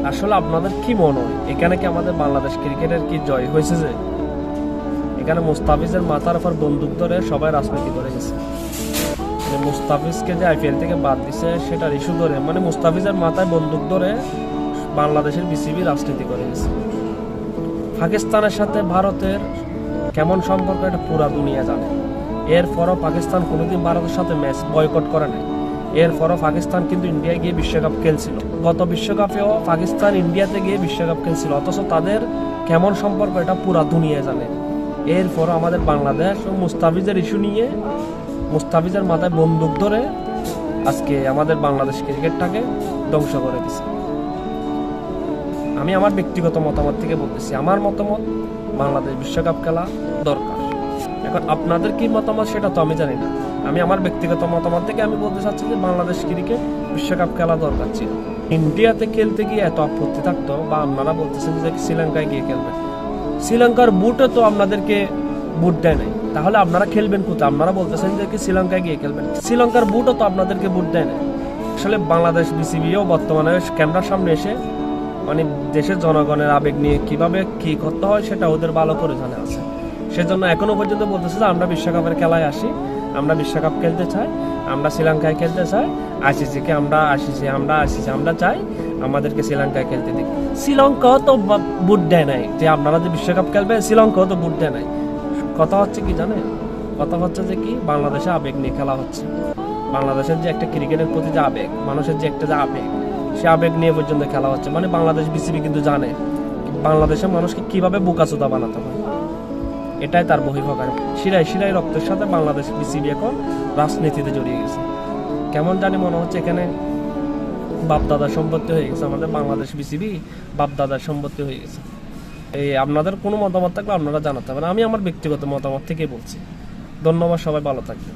আসলে আপনাদের কি মনে হয় এখানে কি আমাদের বাংলাদেশ ক্রিকেটের কি জয় হয়েছে? যে এখানে মুস্তাফিজের মাথার উপর বন্দুক ধরে সবাই রাজনীতি করে গেছে। মুস্তাফিজকে যে আইপিএল থেকে বাদ দিছে সেটার ইস্যু ধরে, মানে মুস্তাফিজের মাথায় বন্দুক ধরে বাংলাদেশের বিসিবি রাজনীতি করে গেছে। পাকিস্তানের সাথে ভারতের কেমন সম্পর্ক এটা পুরা দুনিয়া জানে। এরপরও পাকিস্তান কোনোদিন ভারতের সাথে ম্যাচ বয়কট করে নাই। এরপরও পাকিস্তান কিন্তু ইন্ডিয়ায় গিয়ে বিশ্বকাপ খেলছিল। গত বিশ্বকাপেও পাকিস্তান ইন্ডিয়াতে গিয়ে বিশ্বকাপ খেলছিল, অথচ তাদের কেমন সম্পর্ক এটা পুরা দুনিয়া জানে। এরপরও আমাদের বাংলাদেশ ও মুস্তাফিজের ইস্যু নিয়ে মুস্তাফিজের মাথায় বন্দুক ধরে আজকে আমাদের বাংলাদেশ ক্রিকেটটাকে ধ্বংস করে দিছে। আমি আমার ব্যক্তিগত মতামত থেকে বলতেছি, আমার মতামত বাংলাদেশ বিশ্বকাপ খেলা দরকার। এখন আপনাদের কি মতামত সেটা তো আমি জানি না। আমি আমার ব্যক্তিগত মতামত থেকে আমি বলতে চাচ্ছি যে বাংলাদেশ ক্রিকেট বিশ্বকাপ খেলা দরকার ছিল। ইন্ডিয়াতে খেলতে গিয়ে এত আপত্তি থাকতো, বা আপনারা বলতেছেন যে শ্রীলঙ্কায় গিয়ে খেলবেন, শ্রীলঙ্কার বুটে তো আপনাদেরকে বুট দেয় নাই, তাহলে আপনারা খেলবেন কোথায়? আপনারা বলতেছেন যে কি শ্রীলঙ্কায় গিয়ে খেলবেন, শ্রীলঙ্কার বুটও তো আপনাদেরকে বুট দেয় নাই। আসলে বাংলাদেশ বিসিবিও বর্তমানে ক্যামেরার সামনে এসে মানে দেশের জনগণের আবেগ নিয়ে কিভাবে কি করতে হয় সেটা ওদের ভালো করে জানা আছে। সেজন্য এখনো পর্যন্ত বলতেছে যে আমরা বিশ্বকাপের খেলায় আসি, আমরা বিশ্বকাপ খেলতে চাই, আমরা শ্রীলঙ্কায় খেলতে চাই, আইসিসিকে আমরা আমরা চাই আমাদেরকে শ্রীলঙ্কায় খেলতে দিই। শ্রীলঙ্কাও তো বুট দেয় নাই যে আপনারা যে বিশ্বকাপ খেলবে, শ্রীলঙ্কাও তো বুট দেয় নাই। কথা হচ্ছে কি জানে, কথা হচ্ছে যে কি বাংলাদেশে আবেগ নিয়ে খেলা হচ্ছে। বাংলাদেশের যে একটা ক্রিকেটের প্রতি যে আবেগ, মানুষের যে একটা যে আবেগ, সে আবেগ নিয়ে পর্যন্ত খেলা হচ্ছে। মানে বাংলাদেশ বিসিবি কিন্তু জানে বাংলাদেশের মানুষকে কিভাবে বোকাচোদা বানাতে হয়, এটাই তার বহিঃপ্রকাশ। শিরায় রক্তের সাথে বাংলাদেশ বিসিবি এখন রাজনীতিতে জড়িয়ে গেছে। কেমন জানি মনে হচ্ছে এখানে বাপদাদার সম্পত্তি হয়ে গেছে, আমাদের বাংলাদেশ বিসিবি বাপদাদার সম্পত্তি হয়ে গেছে। এই আপনাদের কোনো মতামত থাকলে আপনারা জানাতে পারেন। আমি আমার ব্যক্তিগত মতামত থেকে বলছি। ধন্যবাদ, সবাই ভালো থাকবেন।